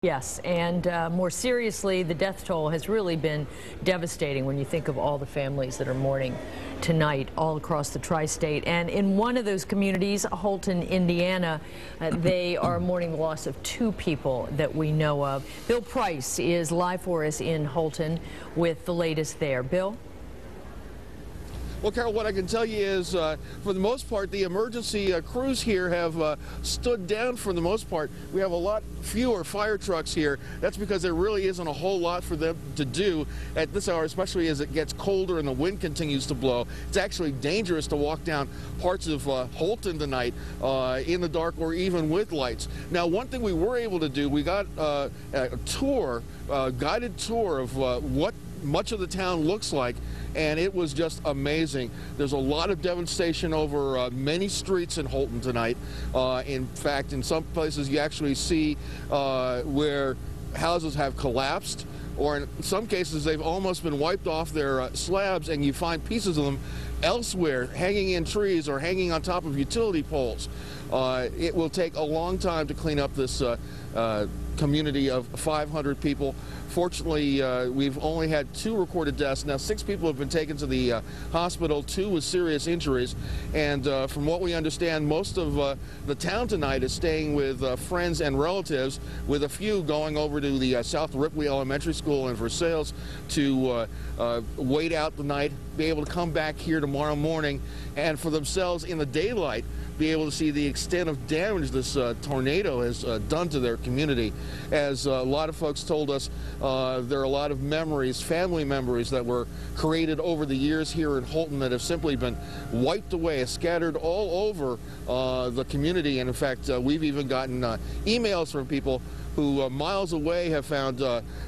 Yes, and more seriously, the death toll has really been devastating when you think of all the families that are mourning tonight all across the tri-state. And in one of those communities, Holton, Indiana, they are mourning the loss of 2 people that we know of. Bill Price is live for us in Holton with the latest there. Bill? Well, Carol, what I can tell you is, for the most part, the emergency crews here have stood down for the most part. We have a lot fewer fire trucks here. That's because there really isn't a whole lot for them to do at this hour, especially as it gets colder and the wind continues to blow. It's actually dangerous to walk down parts of Holton tonight in the dark or even with lights. Now, one thing we were able to do, we got a tour, guided tour of what much of the town looks like, and it was just amazing. There's a lot of devastation over many streets in Holton tonight. In fact, in some places you actually see where houses have collapsed, or in some cases they've almost been wiped off their slabs, and you find pieces of them elsewhere hanging in trees or hanging on top of utility poles. It will take a long time to clean up this community of 500 people. Fortunately, we've only had 2 recorded deaths. Now, 6 people have been taken to the hospital, 2 with serious injuries. And from what we understand, most of the town tonight is staying with friends and relatives, with a few going over to the South Ripley Elementary School in Versailles to wait out the night, be able to come back here tomorrow morning, and for themselves in the daylight be able to see the extent of damage this tornado has done to their community. As a lot of folks told us, there are a lot of memories, family memories, that were created over the years here in Holton that have simply been wiped away, scattered all over the community. And in fact, we've even gotten emails from people who miles away have found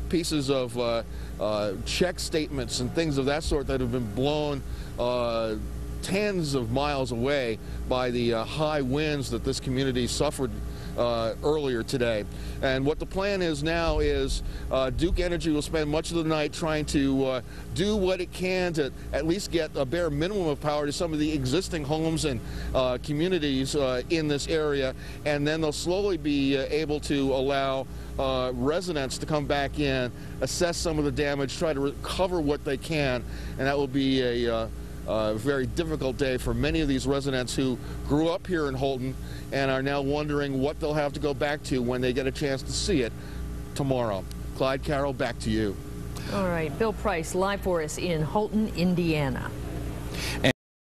pieces of check statements and things of that sort that have been blown tens of miles away by the high winds that this community suffered earlier today. And what the plan is now is Duke Energy will spend much of the night trying to do what it can to at least get a bare minimum of power to some of the existing homes and communities in this area, and then they'll slowly be able to allow residents to come back in, assess some of the damage, try to recover what they can, and that will be a very difficult day for many of these residents who grew up here in Holton and are now wondering what they'll have to go back to when they get a chance to see it tomorrow. Clyde, Carol, back to you. All right, Bill Price live for us in Holton, Indiana.